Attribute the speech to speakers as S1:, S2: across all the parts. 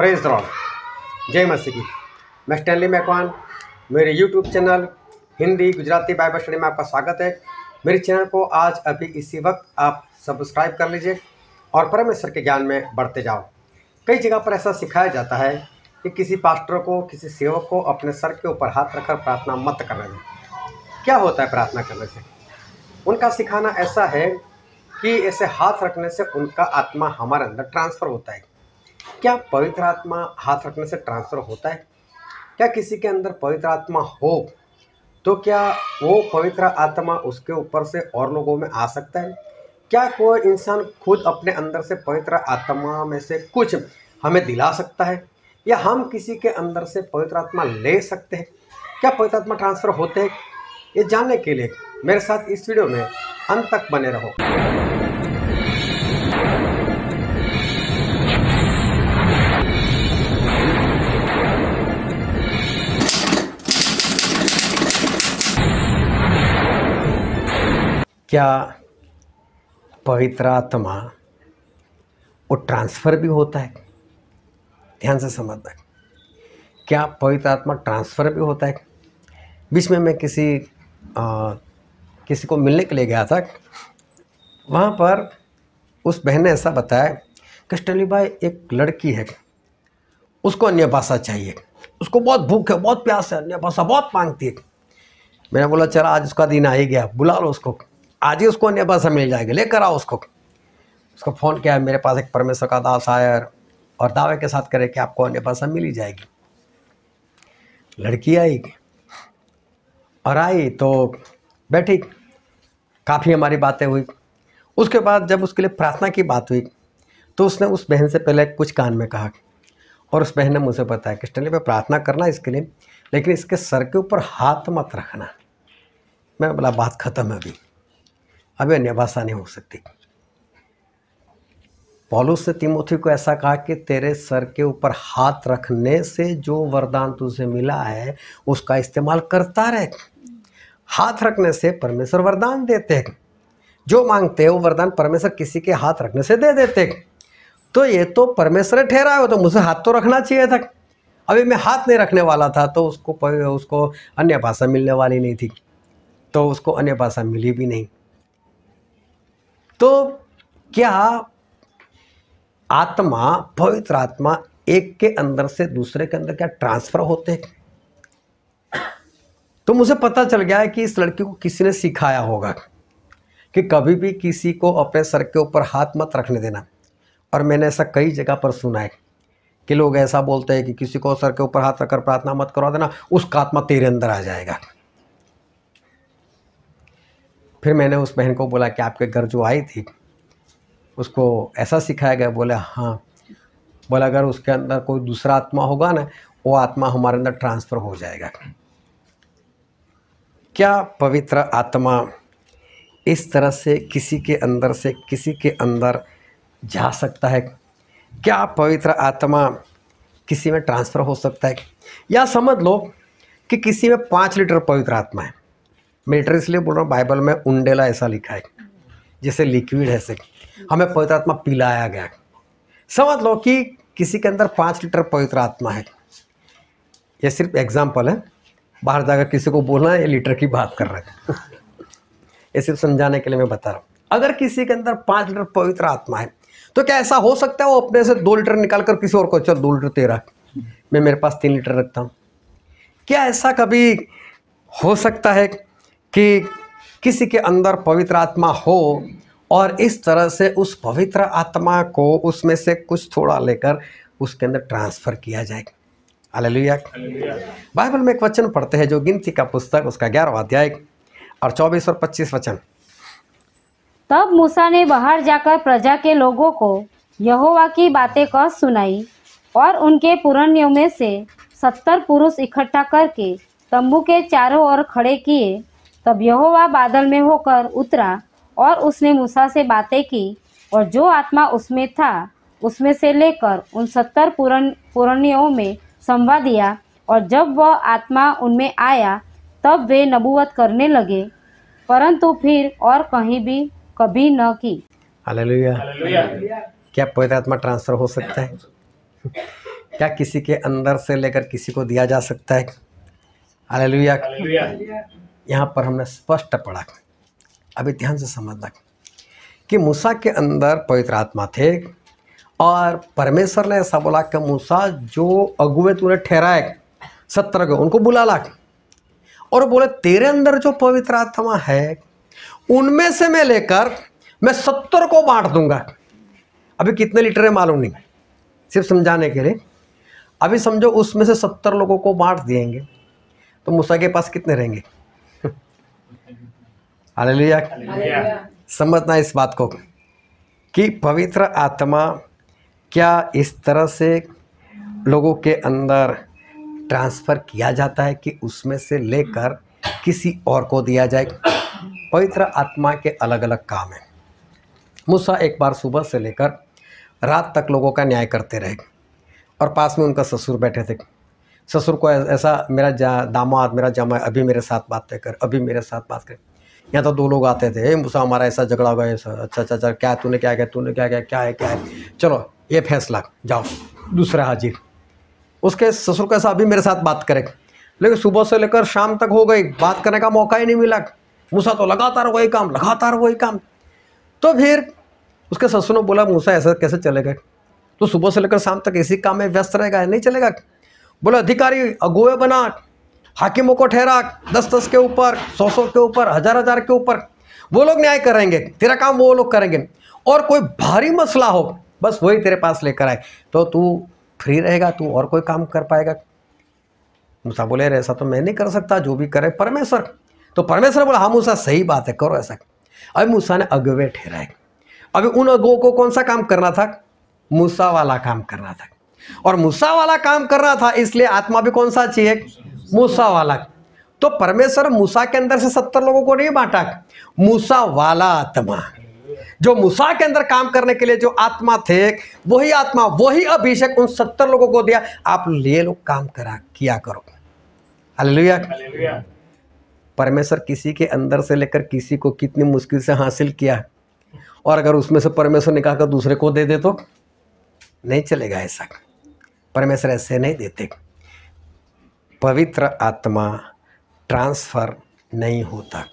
S1: Praise the Lord. जय मसीह की। मैं स्टैनली मैकवान, मेरे YouTube channel Hindi Gujarati Bible study में आपका स्वागत है। मेरे चैनल को आज अभी इसी वक्त आप सब्सक्राइब कर लीजिए और परमेश्वर के ज्ञान में बढ़ते जाओ। कई जगह पर ऐसा सिखाया जाता है कि किसी पास्टर को, किसी सेवक को अपने सर के ऊपर हाथ रखकर प्रार्थना मत करने दें। क्या होता है प्रार्थना करने से? उनका सिखाना ऐसा है कि ऐसे हाथ रखने से उनका आत्मा हमारे अंदर ट्रांसफ़र होता है। क्या पवित्र आत्मा हाथ रखने से ट्रांसफ़र होता है? क्या किसी के अंदर पवित्र आत्मा हो तो क्या वो पवित्र आत्मा उसके ऊपर से और लोगों में आ सकता है? क्या कोई इंसान खुद अपने अंदर से पवित्र आत्मा में से कुछ हमें दिला सकता है, या हम किसी के अंदर से पवित्र आत्मा ले सकते हैं? क्या पवित्र आत्मा ट्रांसफ़र होते हैं? ये जानने के लिए मेरे साथ इस वीडियो में अंत तक बने रहो। क्या पवित्र आत्मा वो ट्रांसफ़र भी होता है? ध्यान से समझना है। क्या पवित्र आत्मा ट्रांसफ़र भी होता है? बीच में मैं किसी को मिलने के लिए गया था। वहाँ पर उस बहन ने ऐसा बताया कि स्टैनली भाई, एक लड़की है, उसको अन्य भाषा चाहिए, उसको बहुत भूख है, बहुत प्यास है, अन्य भाषा बहुत मांगती है। मैंने बोला चल आज उसका दिन आ ही गया, बुला लो उसको, आज ही उसको अन्य भाषा मिल जाएगी, लेकर आओ उसको। उसको फ़ोन किया, मेरे पास एक परमेश्वर का दास आया और दावे के साथ करे कि आपको अन्य भाषा मिल ही जाएगी। लड़की आई और आई तो बैठी, काफ़ी हमारी बातें हुई। उसके बाद जब उसके लिए प्रार्थना की बात हुई तो उसने उस बहन से पहले कुछ कान में कहा और उस बहन ने मुझे बताया कि स्टैनली पे प्रार्थना करना इसके लिए, लेकिन इसके सर के ऊपर हाथ मत रखना। मैंने बोला बात ख़त्म है, अभी अन्य भाषा नहीं हो सकती। पौलुस ने तीमुथी को ऐसा कहा कि तेरे सर के ऊपर हाथ रखने से जो वरदान तुझे मिला है उसका इस्तेमाल करता रहे। हाथ रखने से परमेश्वर वरदान देते हैं। जो मांगते हैं वो वरदान परमेश्वर किसी के हाथ रखने से दे देते हैं। तो ये तो परमेश्वर ठहरा हो, तो मुझे हाथ तो रखना चाहिए था। अभी मैं हाथ नहीं रखने वाला था तो उसको अन्य भाषा मिलने वाली नहीं थी, तो उसको अन्य भाषा मिली भी नहीं। तो क्या आत्मा, पवित्र आत्मा एक के अंदर से दूसरे के अंदर क्या ट्रांसफ़र होते हैं? तो मुझे पता चल गया है कि इस लड़की को किसी ने सिखाया होगा कि कभी भी किसी को अपने सर के ऊपर हाथ मत रखने देना। और मैंने ऐसा कई जगह पर सुना है कि लोग ऐसा बोलते हैं कि किसी को सर के ऊपर हाथ रखकर प्रार्थना मत करवा देना, उसका आत्मा तेरे अंदर आ जाएगा। फिर मैंने उस बहन को बोला कि आपके घर जो आई थी उसको ऐसा सिखाया गया? बोले हाँ। बोला अगर उसके अंदर कोई दूसरा आत्मा होगा ना, वो आत्मा हमारे अंदर ट्रांसफ़र हो जाएगा। क्या पवित्र आत्मा इस तरह से किसी के अंदर से किसी के अंदर जा सकता है? क्या पवित्र आत्मा किसी में ट्रांसफ़र हो सकता है? या समझ लो कि किसी में 5 लीटर पवित्र आत्मा है। मैं लीटर इसलिए बोल रहा हूँ, बाइबल में उंडेला ऐसा लिखा है, जैसे लिक्विड है, से हमें पवित्र आत्मा पिलाया गया। समझ लो कि किसी के अंदर 5 लीटर पवित्र आत्मा है। ये सिर्फ एग्जाम्पल है, बाहर जाकर किसी को बोलना ये लीटर की बात कर रहे हैं ये सिर्फ समझाने के लिए मैं बता रहा हूँ। अगर किसी के अंदर 5 लीटर पवित्र आत्मा है तो क्या ऐसा हो सकता है वो अपने से 2 लीटर निकाल कर किसी और को, चल 2 लीटर तेरा, मैं मेरे पास 3 लीटर रखता हूँ? क्या ऐसा कभी हो सकता है कि किसी के अंदर पवित्र आत्मा हो और इस तरह से उस पवित्र आत्मा को उसमें से कुछ थोड़ा लेकर उसके अंदर ट्रांसफ़र किया जाए? हालेलुया। बाइबल में एक वचन पढ़ते हैं जो गिनती का पुस्तक, उसका 11वां अध्याय और 24 और 25 वचन।
S2: तब मूसा ने बाहर जाकर प्रजा के लोगों को यहोवा की बातें कह सुनाई और उनके पुरनियों में से 70 पुरुष इकट्ठा करके तंबू के चारों ओर खड़े किए। तब यहोवा बादल में होकर उतरा और उसने मूसा से बातें की, और जो आत्मा उसमें था उसमें से लेकर उन 70 पुरनियों में समवा दिया। और जब वह आत्मा उनमें आया तब वे नबूवत करने लगे, परंतु फिर और कहीं भी कभी न की।
S1: हालेलुया। क्या पवित्र आत्मा ट्रांसफ़र हो सकता है? क्या किसी के अंदर से लेकर किसी को दिया जा सकता है? हालेलुया। यहाँ पर हमने स्पष्ट पढ़ा, अभी ध्यान से समझना कि मूसा के अंदर पवित्र आत्मा थे और परमेश्वर ने ऐसा बोला कि मूसा जो अगुवे तूने ठहराए 70 को उनको बुला ला, और बोले तेरे अंदर जो पवित्र आत्मा है उनमें से मैं लेकर मैं 70 को बांट दूंगा। अभी कितने लीटर है मालूम नहीं, सिर्फ समझाने के लिए। अभी समझो उसमें से 70 लोगों को बांट देंगे तो मूसा के पास कितने रहेंगे? हालेलुया। समझना इस बात को कि पवित्र आत्मा क्या इस तरह से लोगों के अंदर ट्रांसफ़र किया जाता है कि उसमें से लेकर किसी और को दिया जाए? पवित्र आत्मा के अलग अलग काम हैं। मूसा एक बार सुबह से लेकर रात तक लोगों का न्याय करते रहे और पास में उनका ससुर बैठे थे। ससुर को ऐसा, मेरा दामाद, मेरा जमाई अभी मेरे साथ बात कर, अभी मेरे साथ बात कर। यहाँ तो 2 लोग आते थे, मूसा हमारा ऐसा झगड़ा हो गया, ऐसा, अच्छा क्या तूने क्या किया, तूने क्या किया, क्या है, चलो ये फैसला, जाओ दूसरा हाजिर। उसके ससुर का ऐसा अभी मेरे साथ बात करे, लेकिन सुबह से लेकर शाम तक हो गई, बात करने का मौका ही नहीं मिला। मूसा तो लगातार वही काम। तो फिर उसके ससुर ने बोला, मूसा ऐसा कैसे चलेगा, तो सुबह से लेकर शाम तक इसी काम में व्यस्त रहेगा, नहीं चलेगा। बोला अधिकारी अगुवे बना, हाकिमों को ठहरा, 10-10 के ऊपर, 100-100 के ऊपर, 1000-1000 के ऊपर, वो लोग न्याय करेंगे, तेरा काम वो लोग करेंगे। और कोई भारी मसला हो बस वही तेरे पास लेकर आए तो तू फ्री रहेगा, तू और कोई काम कर पाएगा। मूसा बोले ऐसा तो मैं नहीं कर सकता, जो भी करे परमेश्वर। तो परमेश्वर बोला हाँ मूसा सही बात है, करो ऐसा। अभी मूसा ने अगुवे ठहराए। अभी उन अगुओं को कौन सा काम करना था? मूसा वाला काम करना था। और मूसा वाला काम करना था इसलिए आत्मा भी कौन सा चाहिए? मूसा वाला। तो परमेश्वर मूसा के अंदर से 70 लोगों को नहीं बांटा, मूसा वाला आत्मा जो मूसा के अंदर काम करने के लिए जो आत्मा थे, वही आत्मा, वही अभिषेक उन 70 लोगों को दिया, आप ले लो, काम किया करो। हालेलुया। परमेश्वर किसी के अंदर से लेकर किसी को कितनी मुश्किल से हासिल किया, और अगर उसमें से परमेश्वर निकाल कर दूसरे को दे दे तो नहीं चलेगा। ऐसा परमेश्वर ऐसे नहीं देते। पवित्र आत्मा ट्रांसफर नहीं होता।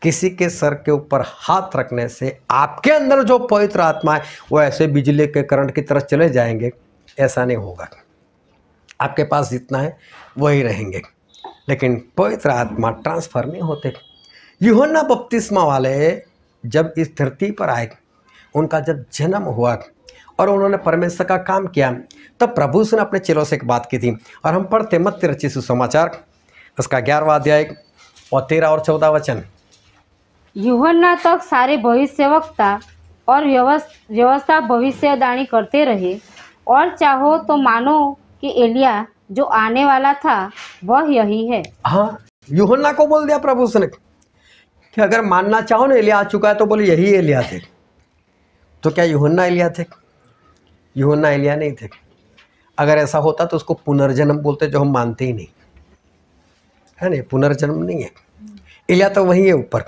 S1: किसी के सर के ऊपर हाथ रखने से आपके अंदर जो पवित्र आत्मा है वो ऐसे बिजली के करंट की तरह चले जाएंगे, ऐसा नहीं होगा। आपके पास जितना है वही रहेंगे, लेकिन पवित्र आत्मा ट्रांसफर नहीं होते। यूहन्ना बपतिस्मा वाले जब इस धरती पर आए, उनका जब जन्म हुआ और उन्होंने परमेश्वर का काम किया, तब प्रभु ने अपने चेलों से एक बात की थी। और हम पढ़ते मत्ती रचित सुसमाचार उसका 11वां अध्याय और 13 और 14 वचन।
S2: यूहन्ना तक सारे भविष्यवक्ता और व्यवस्था भविष्यवाणी करते रहे, और चाहो तो मानो कि एलिया जो आने वाला था वह यही है।
S1: हाँ, यूहन्ना को बोल दिया प्रभु ने कि अगर मानना चाहो ना एलिया आ चुका है, तो बोले यही एलिया थे। तो क्या यूहन्ना एलिया थे? यूहन्ना एलिया नहीं थे। अगर ऐसा होता तो उसको पुनर्जन्म बोलते, जो हम मानते ही नहीं है। नहीं, पुनर्जन्म नहीं है। एलिया तो वही है ऊपर,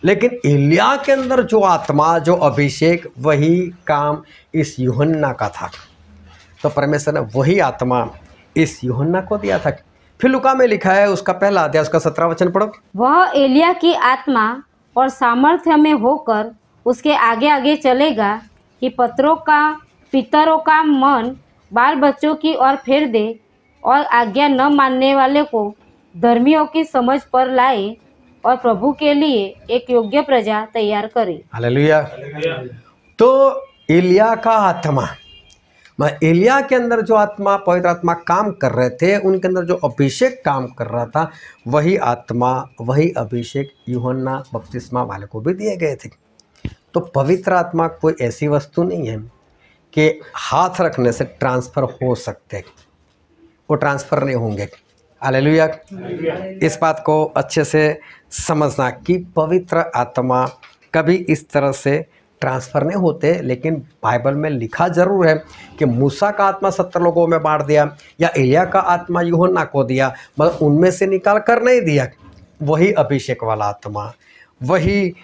S1: लेकिन एलिया के अंदर जो आत्मा, जो अभिषेक, वही काम इस यूहन्ना का था। तो परमेश्वर ने वही आत्मा इस यूहन्ना को दिया था। फिर लूका में लिखा है उसका 1 अध्याय उसका 17 वचन पढ़ो।
S2: वह एलिया की आत्मा और सामर्थ्य में होकर उसके आगे आगे चलेगा कि पितरों का मन बाल बच्चों की ओर फेर दे और आज्ञा न मानने वाले को धर्मियों की समझ पर लाए और प्रभु के लिए एक योग्य प्रजा तैयार करे।
S1: हालेलुया। तो एलिया का आत्मा, एलिया के अंदर जो आत्मा, पवित्र आत्मा काम कर रहे थे, उनके अंदर जो अभिषेक काम कर रहा था, वही आत्मा, वही अभिषेक यूहन्ना बपतिस्मा वाले को भी दिए गए थे। तो पवित्र आत्मा कोई ऐसी वस्तु नहीं है कि हाथ रखने से ट्रांसफ़र हो सकते, वो ट्रांसफ़र नहीं होंगे। हालेलुया। इस बात को अच्छे से समझना कि पवित्र आत्मा कभी इस तरह से ट्रांसफ़र नहीं होते। लेकिन बाइबल में लिखा ज़रूर है कि मूसा का आत्मा 70 लोगों में बांट दिया, या एलिया का आत्मा यूहन्ना को दिया, मगर उनमें से निकाल कर नहीं दिया। वही अभिषेक वाला आत्मा, वही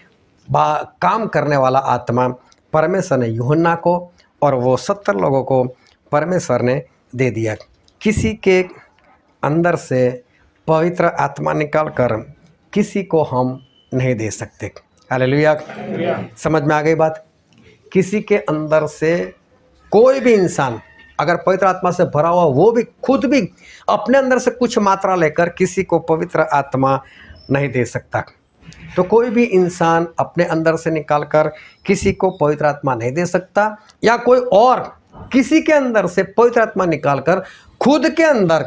S1: काम करने वाला आत्मा परमेश्वर ने यूहन्ना को और वो 70 लोगों को परमेश्वर ने दे दिया। किसी के अंदर से पवित्र आत्मा निकाल कर किसी को हम नहीं दे सकते। हालेलुया। समझ में आ गई बात? किसी के अंदर से कोई भी इंसान अगर पवित्र आत्मा से भरा हुआ, वो भी खुद भी अपने अंदर से कुछ मात्रा लेकर किसी को पवित्र आत्मा नहीं दे सकता। तो कोई भी इंसान अपने अंदर से निकालकर किसी को पवित्र आत्मा नहीं दे सकता, या कोई और किसी के अंदर से पवित्र आत्मा निकालकर खुद के अंदर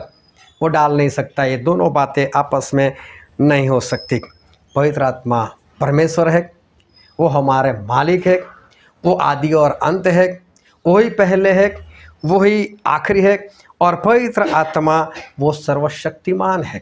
S1: वो डाल नहीं सकता। ये दोनों बातें आपस में नहीं हो सकती। पवित्र आत्मा परमेश्वर है, वो हमारे मालिक है, वो आदि और अंत है, वही पहले है, वही आखिरी है, और पवित्र आत्मा वो सर्वशक्तिमान है।